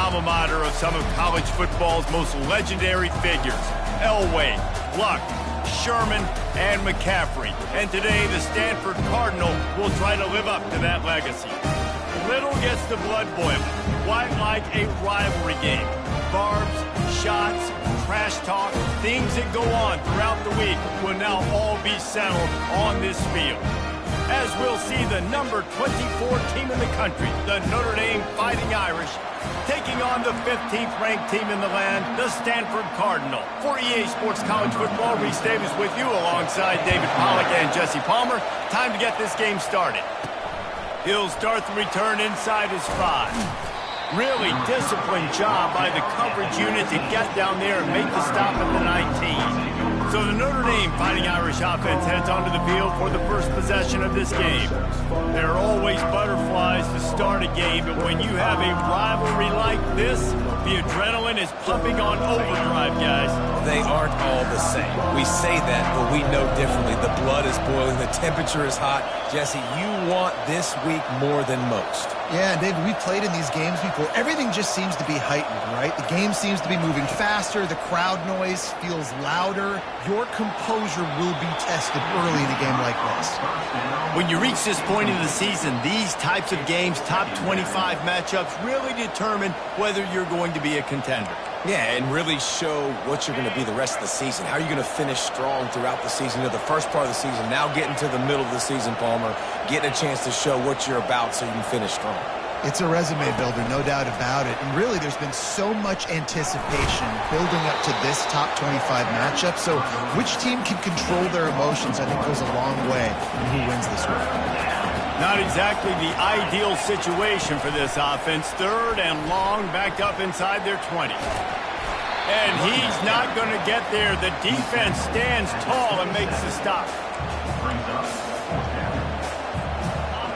alma mater of some of college football's most legendary figures. Elway, Luck, Sherman, and McCaffrey. And today, the Stanford Cardinal will try to live up to that legacy. Little gets the blood boiling, quite like a rivalry game. Barbs, shots, trash talk, things that go on throughout the week will now all be settled on this field. As we'll see the number 24 team in the country, the Notre Dame Fighting Irish, taking on the 15th ranked team in the land, the Stanford Cardinal. For EA Sports College Football, Reese Davis with you alongside David Pollack and Jesse Palmer. Time to get this game started. He'll start the return inside his 5. Really disciplined job by the coverage unit to get down there and make the stop at the 19. So the Notre Dame Fighting Irish offense heads onto the field for the first possession of this game. There are always butterflies to start a game, but when you have a rivalry like this, the adrenaline is pumping on overdrive, guys. They aren't all the same. We say that, but we know differently. The blood is boiling. The temperature is hot. Jesse, you want this week more than most. Yeah, and David, we've played in these games before. Everything just seems to be heightened, right? The game seems to be moving faster. The crowd noise feels louder. Your composure will be tested early in a game like this. When you reach this point in the season, these types of games, top 25 matchups, really determine whether you're going to be a contender. Yeah, and really show what you're going to be the rest of the season. How are you going to finish strong throughout the season? You know, the first part of the season, now getting to the middle of the season, Palmer, getting a chance to show what you're about so you can finish strong. It's a resume builder, no doubt about it. And really, there's been so much anticipation building up to this top 25 matchup. So which team can control their emotions, I think, goes a long way in who wins this week. Not exactly the ideal situation for this offense. 3rd and long, backed up inside their 20. And he's not going to get there. The defense stands tall and makes the stop.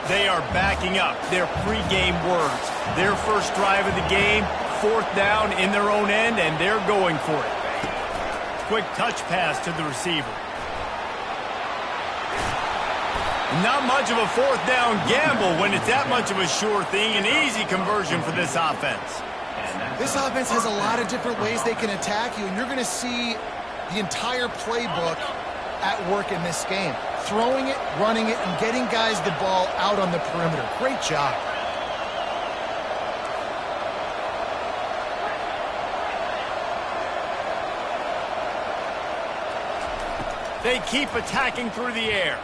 They are backing up their pregame words. Their first drive of the game, 4th down in their own end, and they're going for it. Quick touch pass to the receiver. Not much of a 4th down gamble when it's that much of a sure thing. An easy conversion for this offense. This offense has a lot of different ways they can attack you, and you're going to see the entire playbook at work in this game. Throwing it, running it, and getting guys the ball out on the perimeter. Great job. They keep attacking through the air.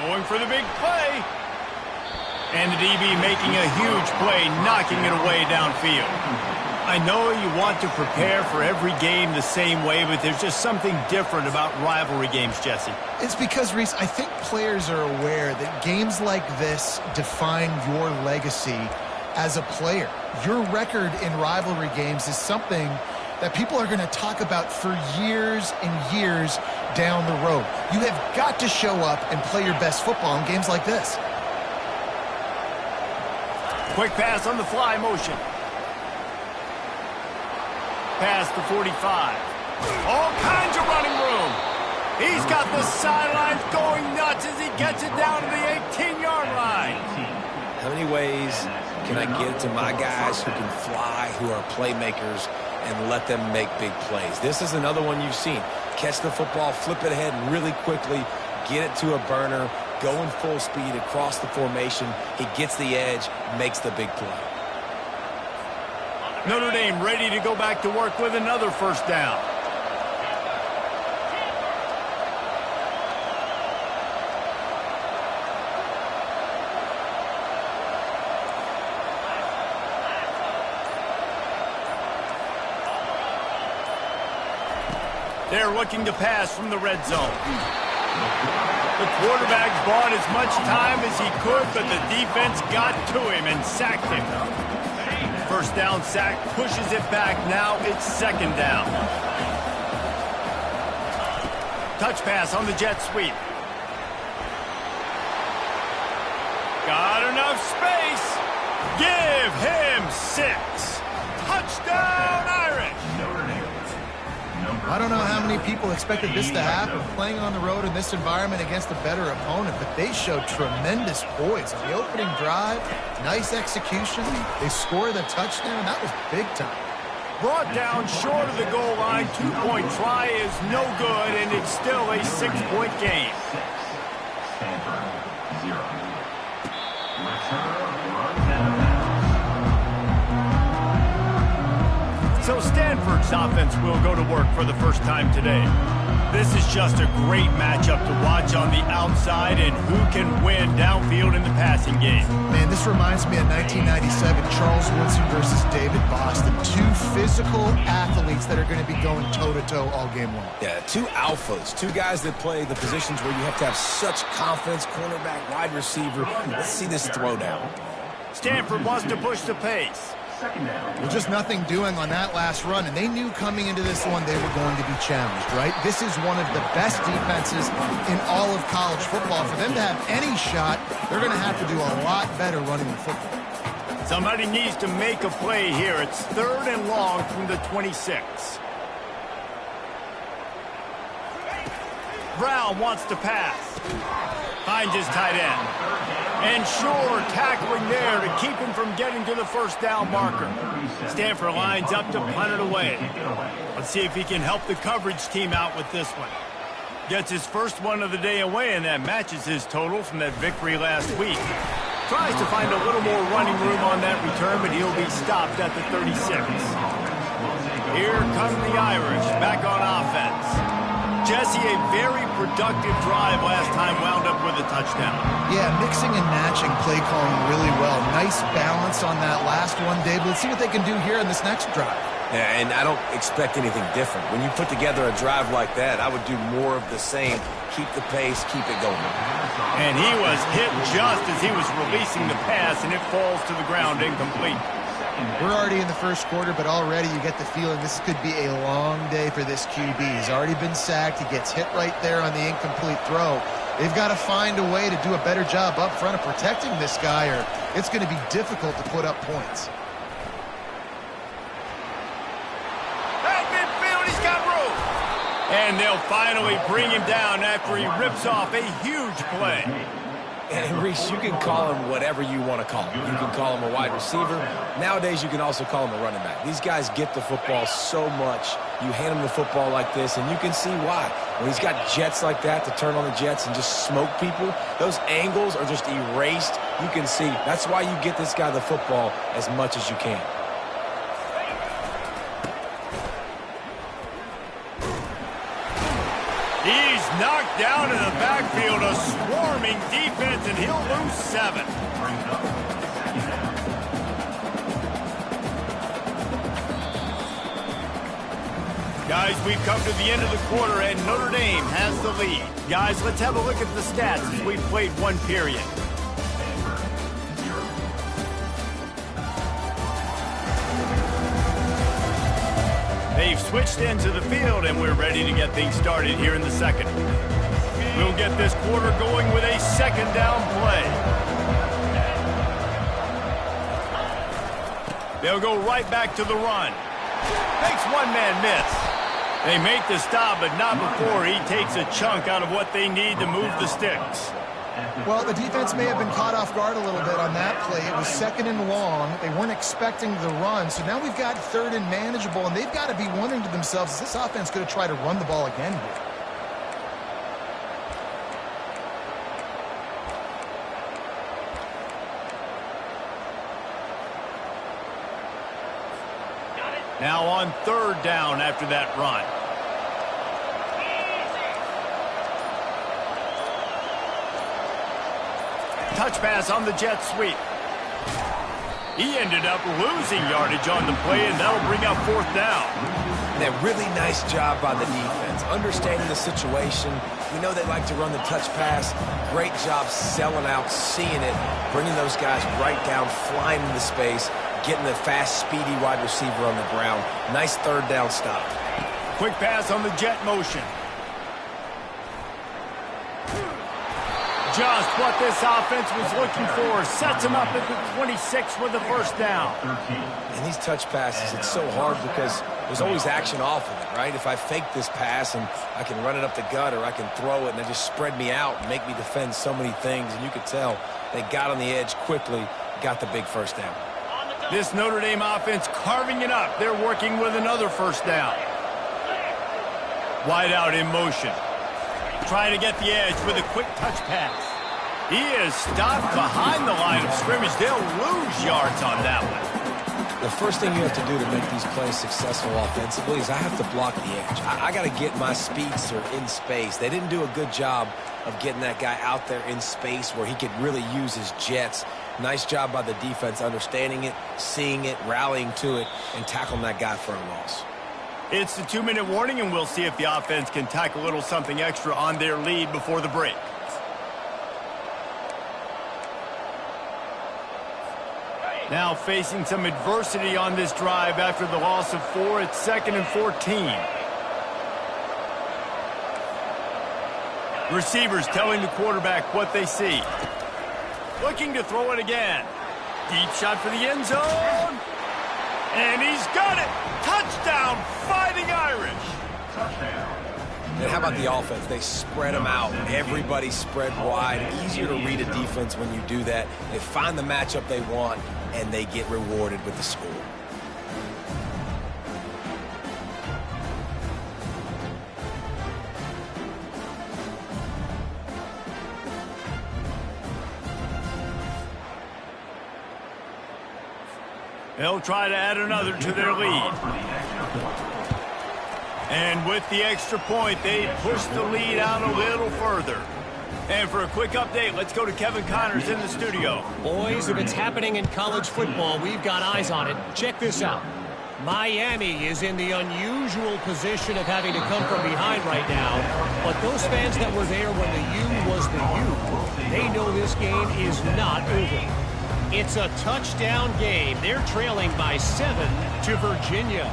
Going for the big play. And the DB making a huge play, knocking it away downfield. I know you want to prepare for every game the same way, but there's just something different about rivalry games, Jesse. It's because, Reese, I think players are aware that games like this define your legacy as a player. Your record in rivalry games is something that people are going to talk about for years and years down the road. You have got to show up and play your best football in games like this. Quick pass on the fly motion. Past the 45. All kinds of running room. He's got the sidelines going nuts as he gets it down to the 18-yard line. How many ways can I get to my guys who can fly, who are playmakers, and let them make big plays? This is another one you've seen. Catch the football, flip it ahead really quickly, get it to a burner, go in full speed across the formation. He gets the edge, makes the big play. Notre Dame ready to go back to work with another 1st down. They're looking to pass from the red zone. The quarterback's bought as much time as he could, but the defense got to him and sacked him. 1st down sack, pushes it back. Now it's 2nd down. Touch pass on the jet sweep. Got enough space. Give him 6. Touchdown, Irish. I don't know how many people expected this to happen, playing on the road in this environment against a better opponent, but they showed tremendous poise. On the opening drive, nice execution. They scored a touchdown. That was big time. Brought down short of the goal line. 2-point try is no good, and it's still a 6-point game. Stanford, 0. So Stanford's offense will go to work for the first time today. This is just a great matchup to watch on the outside, and who can win downfield in the passing game. Man, this reminds me of 1997, Charles Woodson versus David Boston. Two physical athletes that are going to be going toe-to-toe all game long. Yeah, two alphas, two guys that play the positions where you have to have such confidence, cornerback, wide receiver. Let's see this throwdown. Stanford wants to push the pace. Well, just nothing doing on that last run, and they knew coming into this one they were going to be challenged, right? This is one of the best defenses in all of college football. For them to have any shot, they're going to have to do a lot better running the football. Somebody needs to make a play here. It's 3rd and long from the 26. Brown wants to pass. Finds his tight end. And Shore tackling there to keep him from getting to the first down marker. Stanford lines up to punt it away. Let's see if he can help the coverage team out with this one. Gets his first one of the day away, and that matches his total from that victory last week. Tries to find a little more running room on that return, but he'll be stopped at the 36. Here come the Irish back on offense. Jesse, a very productive drive last time, wound up with a touchdown. Yeah, mixing and matching play calling really well. Nice balance on that last one, Dave. Let's see what they can do here in this next drive. Yeah, and I don't expect anything different. When you put together a drive like that, I would do more of the same. Keep the pace, keep it going. And he was hit just as he was releasing the pass, and it falls to the ground incomplete. We're already in the first quarter, but already you get the feeling this could be a long day for this QB. He's already been sacked. He gets hit right there on the incomplete throw. They've got to find a way to do a better job up front of protecting this guy, or it's going to be difficult to put up points. At midfield, he's got room. And they'll finally bring him down after he rips off a huge play. And Reese, you can call him whatever you want to call him. You can call him a wide receiver. Nowadays, you can also call him a running back. These guys get the football so much. You hand him the football like this, and you can see why. When he's got jets like that to turn on the jets and just smoke people, those angles are just erased. You can see. That's why you get this guy the football as much as you can. He's knocked down in the backfield, a swarming defense, and he'll lose 7. Guys, we've come to the end of the quarter, and Notre Dame has the lead. Guys, let's have a look at the stats as we've played one period. They've switched into the field, and we're ready to get things started here in the second. We'll get this quarter going with a second down play. They'll go right back to the run. Makes one man miss. They make the stop, but not before he takes a chunk out of what they need to move the sticks. Well, the defense may have been caught off guard a little bit on that play. It was 2nd and long. They weren't expecting the run. So now we've got 3rd and manageable, and they've got to be wondering to themselves, is this offense going to try to run the ball again here? Now on 3rd down after that run. Touch pass on the jet sweep. He ended up losing yardage on the play, and that'll bring up 4th down. And a really nice job by the defense, understanding the situation. We know they like to run the touch pass. Great job selling out, seeing it, bringing those guys right down, flying into space, getting the fast, speedy wide receiver on the ground. Nice 3rd down stop. Quick pass on the jet motion. Just what this offense was looking for. Sets him up at the 26 with the first down. And these touch passes, it's so hard because there's always action off of it, right? If I fake this pass and I can run it up the gut or I can throw it and they just spread me out and make me defend so many things. And you could tell they got on the edge quickly, got the big first down. This Notre Dame offense carving it up. They're working with another first down. Wide out in motion. Trying to get the edge with a quick touch pass. He is stopped behind the line of scrimmage. They'll lose yards on that one. The first thing you have to do to make these plays successful offensively is I have to block the edge. I got to get my speedster in space. They didn't do a good job of getting that guy out there in space where he could really use his jets. Nice job by the defense understanding it, seeing it, rallying to it, and tackling that guy for a loss. It's the 2-minute warning, and we'll see if the offense can tack a little something extra on their lead before the break. Now facing some adversity on this drive after the loss of 4. It's 2nd and 14. Receivers telling the quarterback what they see. Looking to throw it again. Deep shot for the end zone. And he's got it. Touchdown, Fighting Irish. And how about the offense? They spread them out. Everybody spread wide. Easier to read a defense when you do that. They find the matchup they want, and they get rewarded with the score. They'll try to add another to their lead. And with the extra point, they push the lead out a little further. And for a quick update, let's go to Kevin Connors in the studio. Boys, if it's happening in college football, we've got eyes on it. Check this out. Miami is in the unusual position of having to come from behind right now. But those fans that were there when the U was the U, they know this game is not over. It's a touchdown game. They're trailing by 7 to Virginia.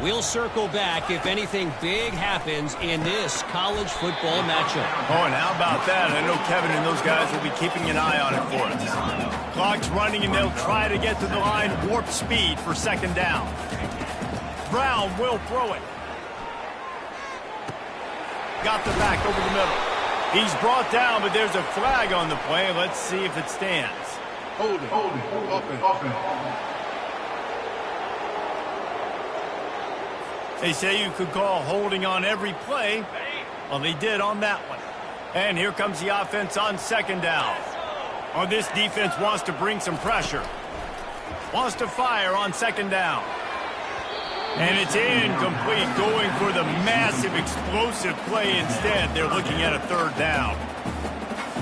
We'll circle back if anything big happens in this college football matchup. Oh, and how about that? I know Kevin and those guys will be keeping an eye on it for us. Clock's running, and they'll try to get to the line warp speed for 2nd down. Brown will throw it. Got the back over the middle. He's brought down, but there's a flag on the play. Let's see if it stands. Hold it. Open. They say you could call holding on every play. Well, they did on that one. And here comes the offense on 2nd down. Oh, this defense wants to bring some pressure. Wants to fire on 2nd down. And it's incomplete, going for the massive explosive play instead. They're looking at a 3rd down.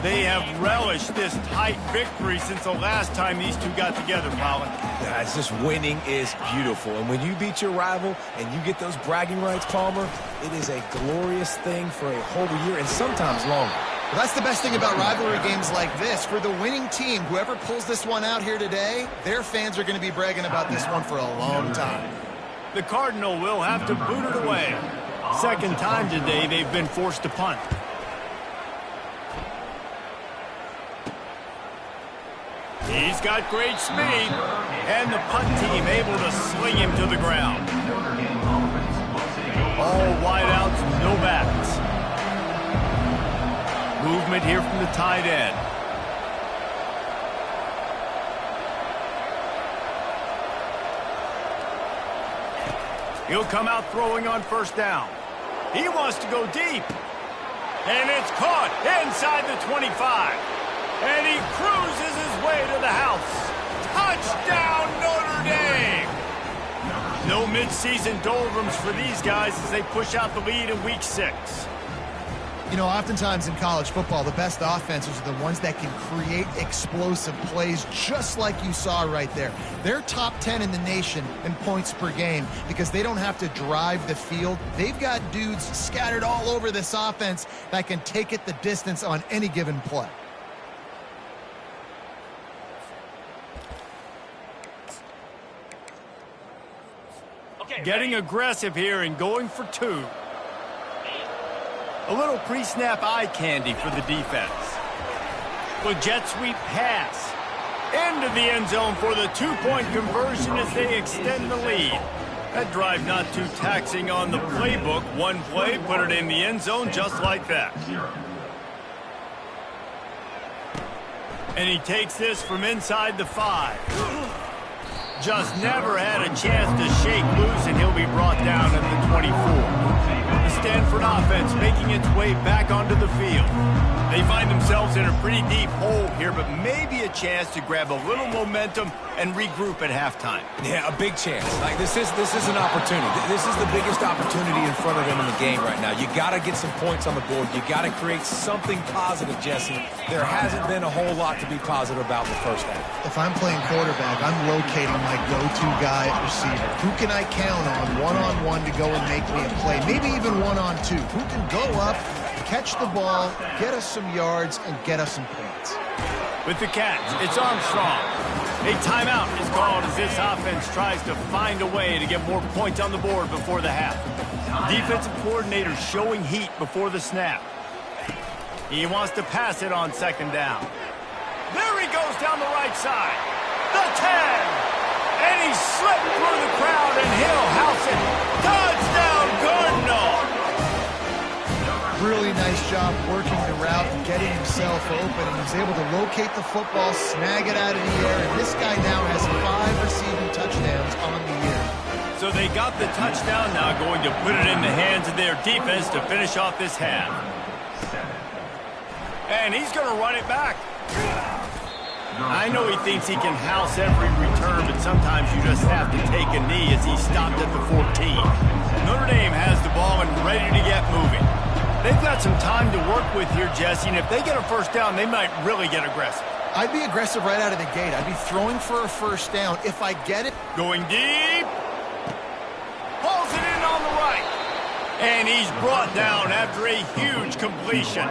They have relished this tight victory since the last time these two got together, Colin. Yeah, it's just winning is beautiful. And when you beat your rival and you get those bragging rights, Palmer, it is a glorious thing for a whole year and sometimes longer. Well, that's the best thing about rivalry games like this. For the winning team, whoever pulls this one out here today, their fans are going to be bragging about this one for a long time. The Cardinal will have to boot it away. 2nd time today they've been forced to punt. He's got great speed, and the punt team able to sling him to the ground. All wideouts, no backs. Movement here from the tight end. He'll come out throwing on 1st down. He wants to go deep. And it's caught inside the 25. And he cruises his way to the house. Touchdown, Notre Dame! No mid-season doldrums for these guys as they push out the lead in Week 6. You know, oftentimes in college football, the best offenses are the ones that can create explosive plays, just like you saw right there. They're top 10 in the nation in points per game because they don't have to drive the field. They've got dudes scattered all over this offense that can take it the distance on any given play. Getting aggressive here and going for 2. A little pre-snap eye candy for the defense. With jet sweep pass. Into the end zone for the two-point conversion as they extend the lead. That drive not too taxing on the playbook. One play, put it in the end zone just like that. And he takes this from inside the 5. Just never had a chance to shake loose, and he'll be brought down at the 24. The Stanford offense making its way back onto the field. They find themselves in a pretty deep hole here, but maybe a chance to grab a little momentum and regroup at halftime. Yeah, a big chance. Like this is an opportunity. This is the biggest opportunity in front of them in the game right now. You got to get some points on the board. You got to create something positive, Jesse. There hasn't been a whole lot to be positive about in the first half. If I'm playing quarterback, I'm locating my go-to guy at receiver. Who can I count on one-on-one to go and make me a play? Maybe even one-on-two. Who can go up, catch the ball, get us some yards, and get us some points? With the catch, it's Armstrong. A timeout is called as this offense tries to find a way to get more points on the board before the half. Defensive coordinator showing heat before the snap. He wants to pass it on second down. There he goes down the right side. The 10. And he slipped through the crowd, and he'll house it. Touchdown, Cardinal! Really nice job working the route and getting himself open. And he's able to locate the football, snag it out of the air, and this guy now has 5 receiving touchdowns on the year. So they got the touchdown, now going to put it in the hands of their defense to finish off this half. And he's going to run it back. I know he thinks he can house every return, but sometimes you just have to take a knee as he stopped at the 14. Notre Dame has the ball and ready to get moving. They've got some time to work with here, Jesse, and if they get a first down, they might really get aggressive. I'd be aggressive right out of the gate. I'd be throwing for a first down. If I get it. Going deep. Pulls it in on the right. And he's brought down after a huge completion.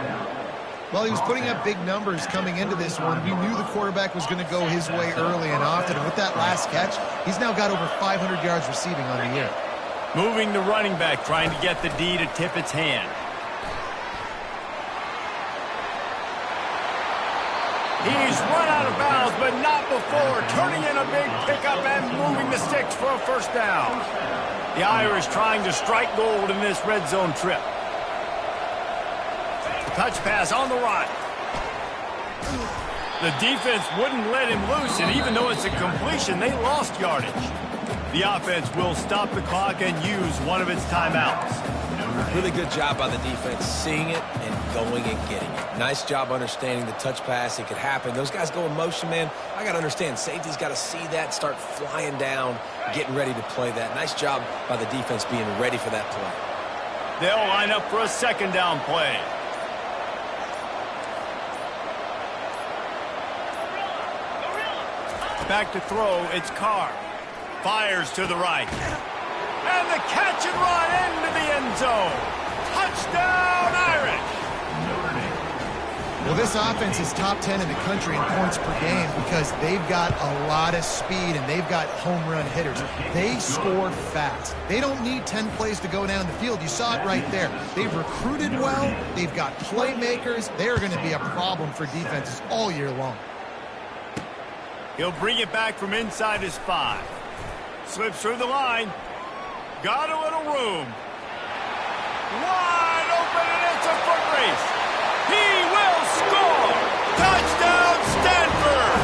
Well, he was putting up big numbers coming into this one. We knew the quarterback was going to go his way early and often. And with that last catch, he's now got over 500 yards receiving on the year. Moving the running back, trying to get the D to tip its hand. He's run out of bounds, but not before. Turning in a big pickup and moving the sticks for a first down. The Irish trying to strike gold in this red zone trip. Touch pass on the right. The defense wouldn't let him loose, and even though it's a completion, they lost yardage. The offense will stop the clock and use one of its timeouts. Really good job by the defense, seeing it and going and getting it. Nice job understanding the touch pass. It could happen. Those guys go in motion, man. I got to understand, safety's got to see that, start flying down, getting ready to play that. Nice job by the defense being ready for that play. They'll line up for a second down play. Back to throw, it's Carr. Fires to the right. And the catch and run into the end zone. Touchdown, Irish! Well, this offense is top 10 in the country in points per game because they've got a lot of speed and they've got home run hitters. They score fast. They don't need 10 plays to go down the field. You saw it right there. They've recruited well. They've got playmakers. They're going to be a problem for defenses all year long. He'll bring it back from inside his 5. Slips through the line. Got a little room. Wide open, and it's a foot race. He will score! Touchdown, Stanford!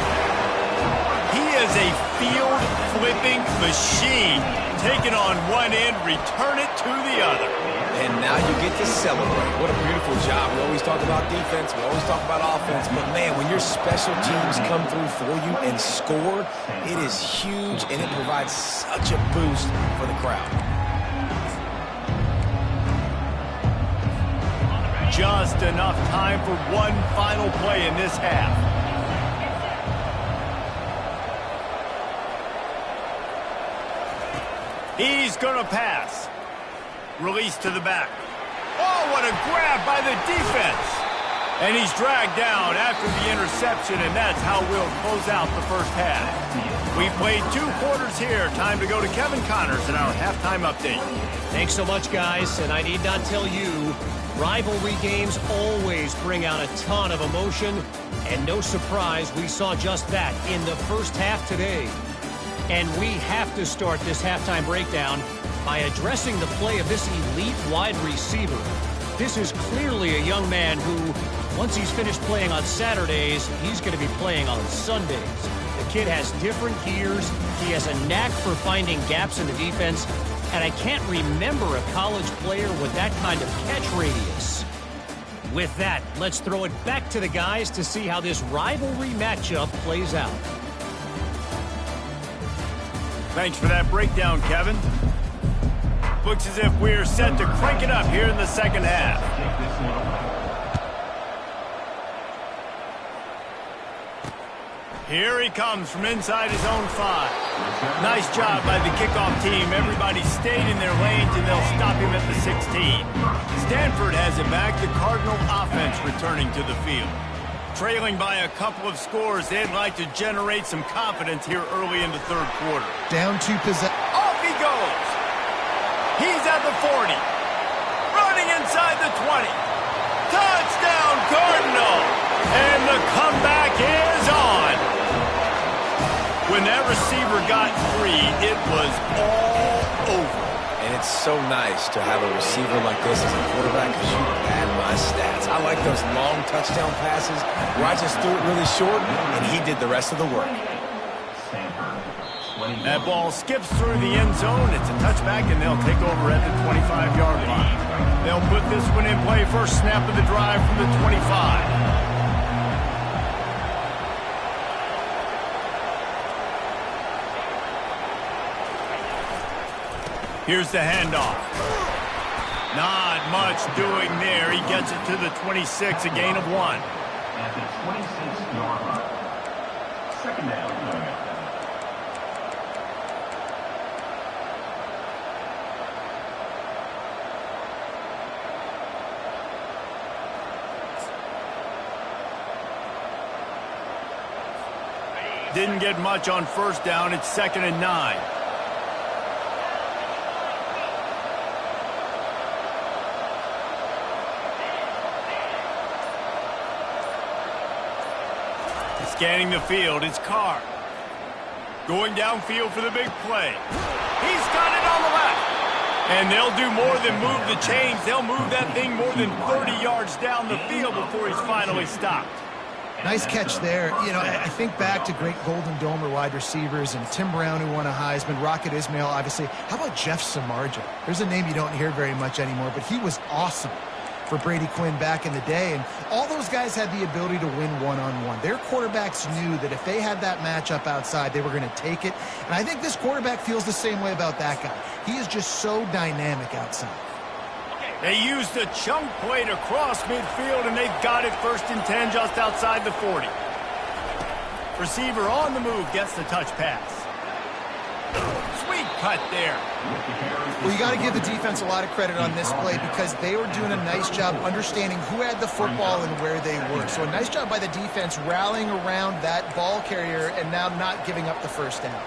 He is a field-flipping machine. Take it on one end, return it to the other. And now you get to celebrate. What a beautiful job. We always talk about defense. We always talk about offense. But, man, when your special teams come through for you and score, it is huge, and it provides such a boost for the crowd. Just enough time for one final play in this half. He's going to pass. Release to the back. Oh, what a grab by the defense. And he's dragged down after the interception, and that's how we'll close out the first half. We played 2 quarters here. Time to go to Kevin Connors in our halftime update. Thanks so much, guys. And I need not tell you, rivalry games always bring out a ton of emotion. And no surprise, we saw just that in the first half today. And we have to start this halftime breakdown by addressing the play of this elite wide receiver. This is clearly a young man who, once he's finished playing on Saturdays, he's going to be playing on Sundays. The kid has different gears. He has a knack for finding gaps in the defense. And I can't remember a college player with that kind of catch radius. With that, let's throw it back to the guys to see how this rivalry matchup plays out. Thanks for that breakdown, Kevin. Looks as if we're set to crank it up here in the second half. Here he comes from inside his own 5. Nice job by the kickoff team. Everybody stayed in their lanes, and they'll stop him at the 16. Stanford has it back. The Cardinal offense returning to the field. Trailing by a couple of scores, they'd like to generate some confidence here early in the third quarter. Down 2 possessions. Off he goes. He's at the 40. Running inside the 20. Touchdown, Cardinal. And the comeback is on. When that receiver got free, it was all over. And it's so nice to have a receiver like this as a quarterback because you pad my stats. I like those long touchdown passes where I just threw it really short and he did the rest of the work. That ball skips through the end zone. It's a touchback, and they'll take over at the 25-yard line. They'll put this one in play. First snap of the drive from the 25. Here's the handoff. Not much doing there. He gets it to the 26, a gain of 1. At the 26-yard line. Second down. Didn't get much on first down. It's 2nd and 9. Scanning the field, it's Carr. Going downfield for the big play. He's got it on the left. And they'll do more than move the chains. They'll move that thing more than 30 yards down the field before he's finally stopped. Nice catch there. You know, I think back to great Golden Domer wide receivers and Tim Brown, who won a Heisman, Rocket Ismail, obviously. How about Jeff Samardzija? There's a name you don't hear very much anymore, but he was awesome for Brady Quinn back in the day. And all those guys had the ability to win one-on-one. Their quarterbacks knew that if they had that matchup outside, they were going to take it. And I think this quarterback feels the same way about that guy. He is just so dynamic outside. They used a chunk play to cross midfield, and they've got it 1st and 10 just outside the 40. Receiver on the move gets the touch pass. Sweet cut there. Well, you got to give the defense a lot of credit on this play because they were doing a nice job understanding who had the football and where they were. So a nice job by the defense rallying around that ball carrier and now not giving up the first down.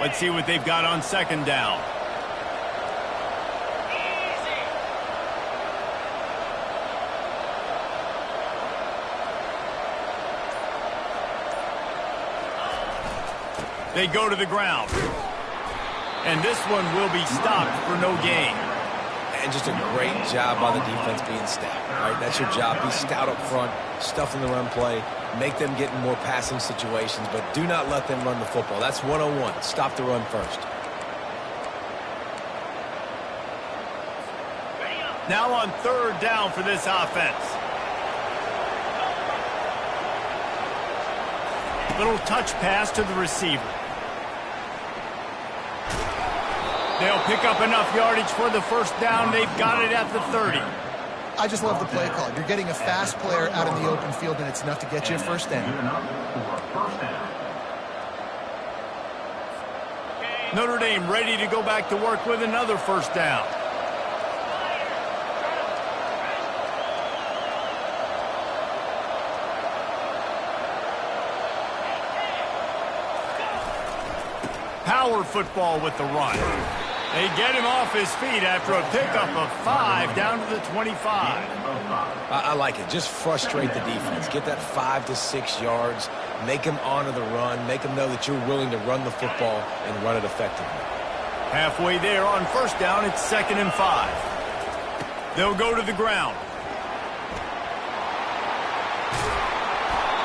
Let's see what they've got on 2nd down. They go to the ground. And this one will be stopped for no gain. And just a great job by the defense being stout. All right, that's your job. Be stout up front, stuff in the run play, make them get in more passing situations, but do not let them run the football. That's 101. Stop the run first. Now on 3rd down for this offense. Little touch pass to the receiver. They'll pick up enough yardage for the first down. They've got it at the 30. I just love the play call. You're getting a fast player out in the open field, and it's enough to get you a first down. Notre Dame ready to go back to work with another first down. Power football with the run. They get him off his feet after a pickup of 5 down to the 25. I like it. Just frustrate the defense. Get that 5 to 6 yards. Make them honor the run. Make them know that you're willing to run the football and run it effectively. Halfway there on first down, it's 2nd and 5. They'll go to the ground.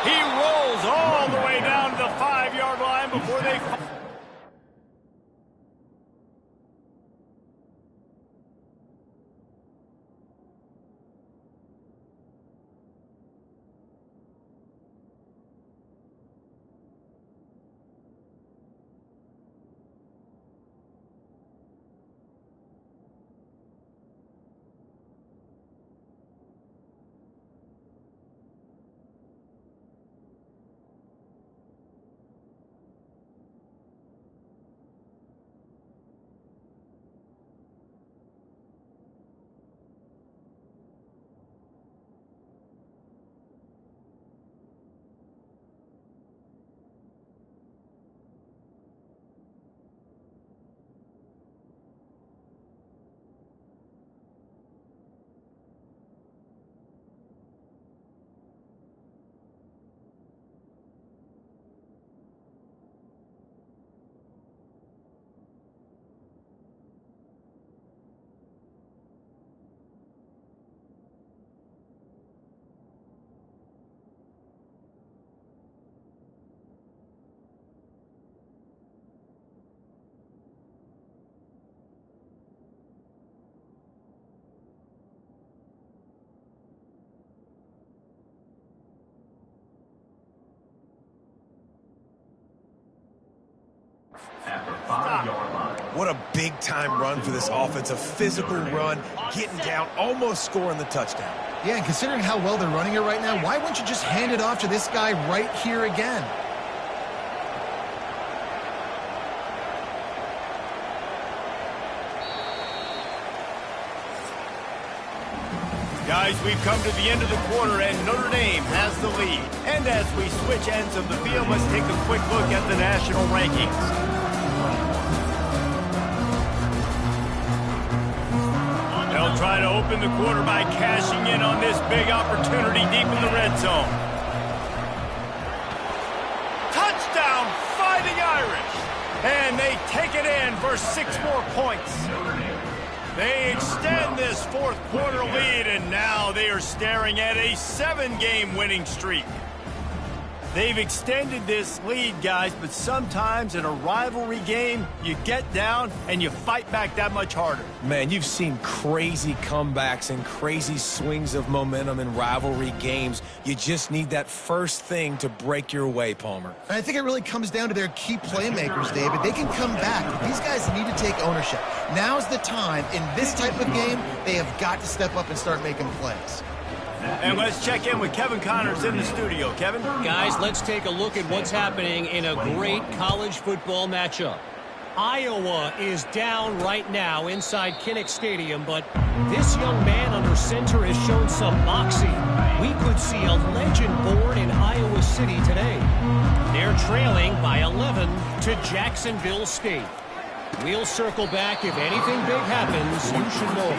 He rolls all the way down to the 5-yard line before they... At the 5-yard line. What a big-time run for this offense. A physical run, getting down, almost scoring the touchdown. Yeah, and considering how well they're running it right now, why wouldn't you just hand it off to this guy right here again? Guys, we've come to the end of the quarter, and Notre Dame has the lead. And as we switch ends of the field, let's take a quick look at the national rankings. They'll try to open the quarter by cashing in on this big opportunity deep in the red zone. Touchdown, Fighting Irish! And they take it in for 6 more points. They extend this fourth quarter lead, and now they are staring at a 7-game winning streak. They've extended this lead, guys, but sometimes in a rivalry game, you get down and you fight back that much harder. Man, you've seen crazy comebacks and crazy swings of momentum in rivalry games. You just need that first thing to break your way, Palmer. And I think it really comes down to their key playmakers, David. They can come back, but these guys need to take ownership. Now's the time. In this type of game, they have got to step up and start making plays. And let's check in with Kevin Connors in the studio. Kevin? Guys, let's take a look at what's happening in a great college football matchup. Iowa is down right now inside Kinnick Stadium, but this young man under center has shown some moxie. We could see a legend born in Iowa City today. They're trailing by 11 to Jacksonville State. We'll circle back. If anything big happens, you should know.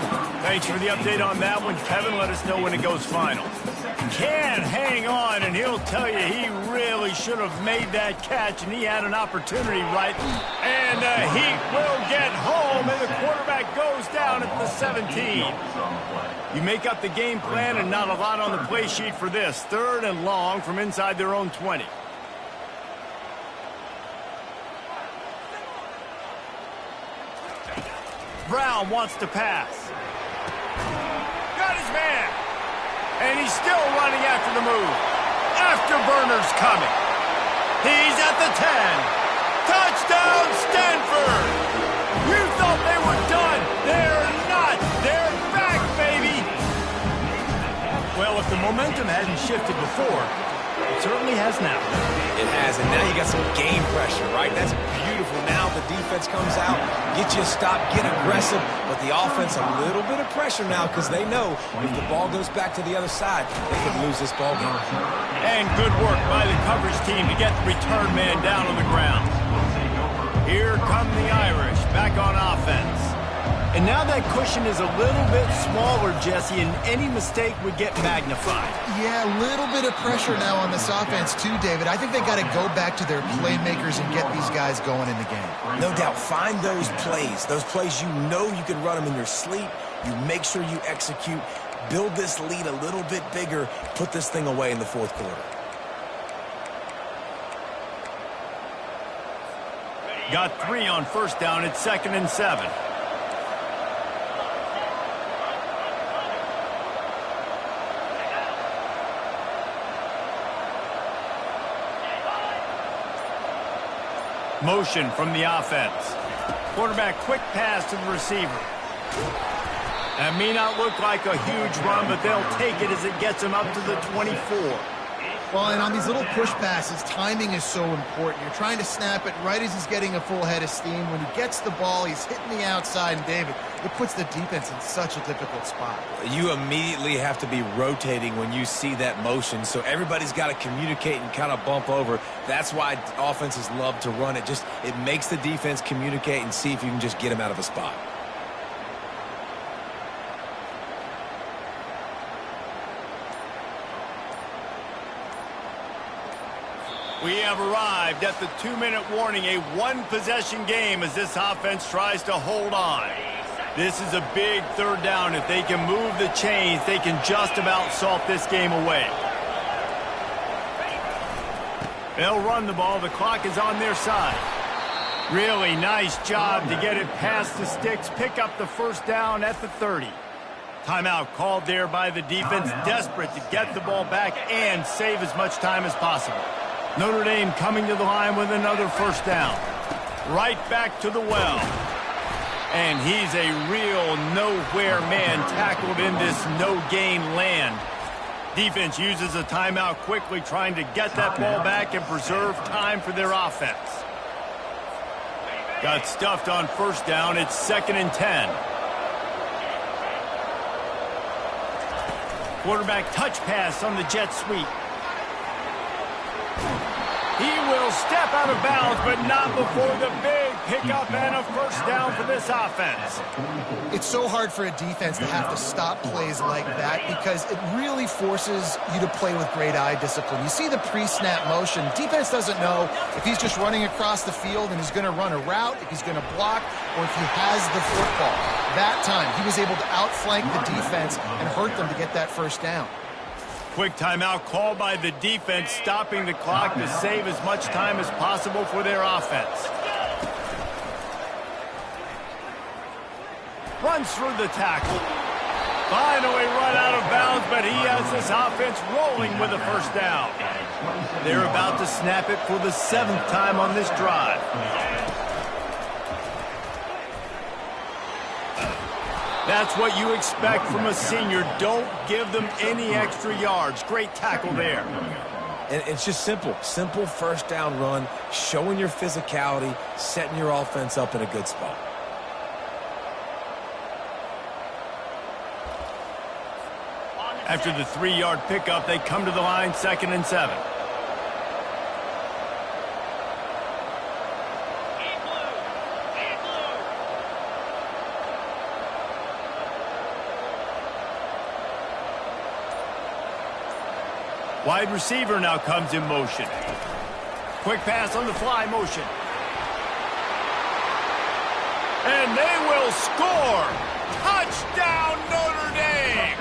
Thanks for the update on that one, Kevin. Let us know when it goes final. Can hang on, and he'll tell you he really should have made that catch, and he had an opportunity right. And he will get home, and the quarterback goes down at the 17. You make up the game plan, and not a lot on the play sheet for this. 3rd and long from inside their own 20. Brown wants to pass. Got his man. And he's still running after the move. Afterburner's coming. He's at the 10. Touchdown, Stanford. You thought they were done. They're not. They're back, baby. Well, if the momentum hadn't shifted before, it certainly has now. It has, and now you got some game pressure, right? That's beautiful. Now the defense defense comes out, get you a stop, get aggressive, but the offense a little bit of pressure now because they know if the ball goes back to the other side, they could lose this ball game. And good work by the coverage team to get the return man down on the ground. Here come the Irish back on offense. And now that cushion is a little bit smaller, Jesse, and any mistake would get magnified. Yeah, a little bit of pressure now on this offense too, David. I think they got to go back to their playmakers and get these guys going in the game. No doubt. Find those plays you know you can run them in your sleep. You make sure you execute. Build this lead a little bit bigger. Put this thing away in the fourth quarter. Got 3 on first down. It's 2nd and 7. Motion from the offense. Quarterback quick pass to the receiver. That may not look like a huge run, but they'll take it as it gets them up to the 24. Well, and on these little push passes, timing is so important. You're trying to snap it right as he's getting a full head of steam. When he gets the ball, he's hitting the outside, and David, it puts the defense in such a difficult spot. You immediately have to be rotating when you see that motion, so everybody's got to communicate and kind of bump over. That's why offenses love to run it. It makes the defense communicate and see if you can just get them out of a spot. We have arrived at the 2-minute warning, a one-possession game as this offense tries to hold on. This is a big third down. If they can move the chains, they can just about salt this game away. They'll run the ball. The clock is on their side. Really nice job to get it past the sticks, pick up the first down at the 30. Timeout called there by the defense, desperate to get the ball back and save as much time as possible. Notre Dame coming to the line with another first down. Right back to the well. And he's a real nowhere man tackled in this no-gain land. Defense uses a timeout quickly, trying to get that ball back and preserve time for their offense. Got stuffed on first down. It's 2nd and 10. Quarterback touch pass on the jet sweep. He will step out of bounds, but not before the big pickup and a first down for this offense. It's so hard for a defense to have to stop plays like that because it really forces you to play with great eye discipline. You see the pre-snap motion. Defense doesn't know if he's just running across the field and he's going to run a route, if he's going to block, or if he has the football. That time, he was able to outflank the defense and hurt them to get that first down. Quick timeout called by the defense, stopping the clock to save as much time as possible for their offense. Runs through the tackle. Finally run out of bounds, but he has this offense rolling with a first down. They're about to snap it for the 7th time on this drive. That's what you expect from a senior. Don't give them any extra yards. Great tackle there. And it's just simple. Simple first down run, showing your physicality, setting your offense up in a good spot. After the 3-yard pickup, they come to the line, 2nd and 7. Wide receiver now comes in motion. Quick pass on the fly motion. And they will score. Touchdown, Notre Dame.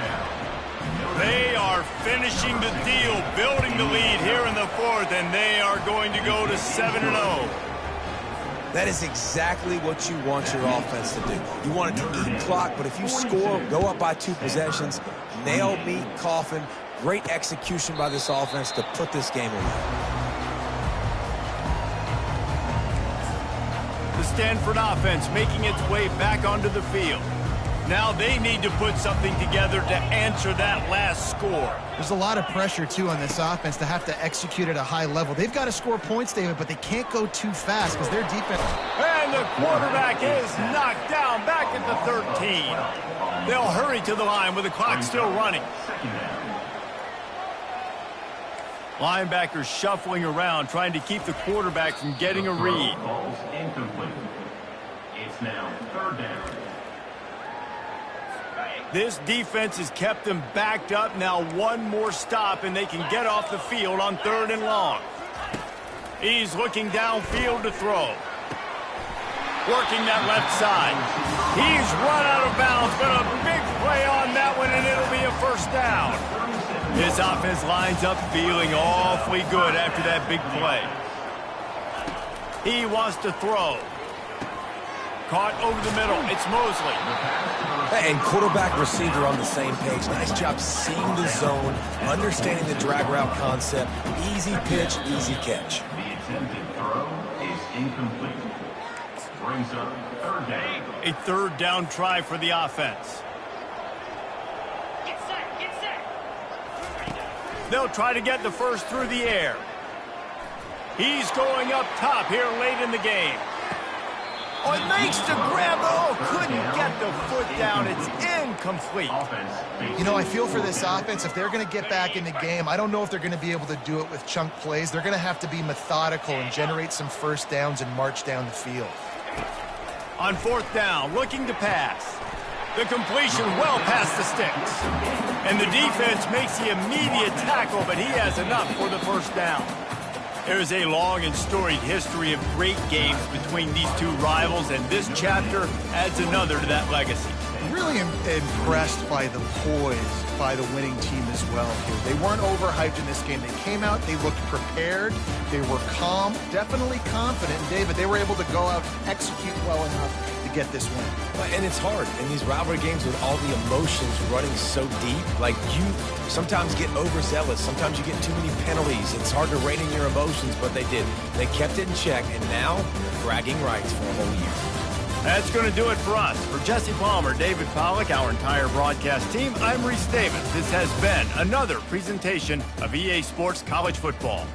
They are finishing the deal, building the lead here in the 4th, and they are going to go to 7-0. That is exactly what you want your offense to do. You want it to eat clock, but if you score, go up by 2 possessions, nail, meet, coffin. Great execution by this offense to put this game away. The Stanford offense making its way back onto the field. Now they need to put something together to answer that last score. There's a lot of pressure, too, on this offense to have to execute at a high level. They've got to score points, David, but they can't go too fast because their defense... And the quarterback is knocked down back at the 13. They'll hurry to the line with the clock still running. Linebackers shuffling around, trying to keep the quarterback from getting a read. It's now 3rd down. This defense has kept them backed up. Now one more stop, and they can get off the field on 3rd and long. He's looking downfield to throw. Working that left side. He's run out of bounds, but a big play on that one, and it'll be a 1st down. This offense lines up feeling awfully good after that big play. He wants to throw. Caught over the middle. It's Mosley. And quarterback, receiver on the same page. Nice job seeing the zone, understanding the drag route concept. Easy pitch, easy catch. The attempted throw is incomplete. Brings up 3rd down. A 3rd down try for the offense. Get set. They'll try to get the first through the air. He's going up top here late in the game. Oh, it makes the grab. Oh, couldn't get the foot down. It's incomplete. You know, I feel for this offense, if they're going to get back in the game, I don't know if they're going to be able to do it with chunk plays. They're going to have to be methodical and generate some 1st downs and march down the field. On 4th down, looking to pass. The completion well past the sticks. And the defense makes the immediate tackle, but he has enough for the 1st down. There's a long and storied history of great games between these two rivals, and this chapter adds another to that legacy. Really impressed by the poise by the winning team as well here. They weren't overhyped in this game. They came out, they looked prepared, they were calm, definitely confident. And David, they were able to go out and execute well enough to get this win. And it's hard in these rivalry games with all the emotions running so deep. Like, you sometimes get overzealous. Sometimes you get too many penalties. It's hard to rein in your emotions, but they did. They kept it in check, and now bragging rights for a whole year. That's going to do it for us. For Jesse Palmer, David Pollack, our entire broadcast team, I'm Reese Davis. This has been another presentation of EA Sports College Football.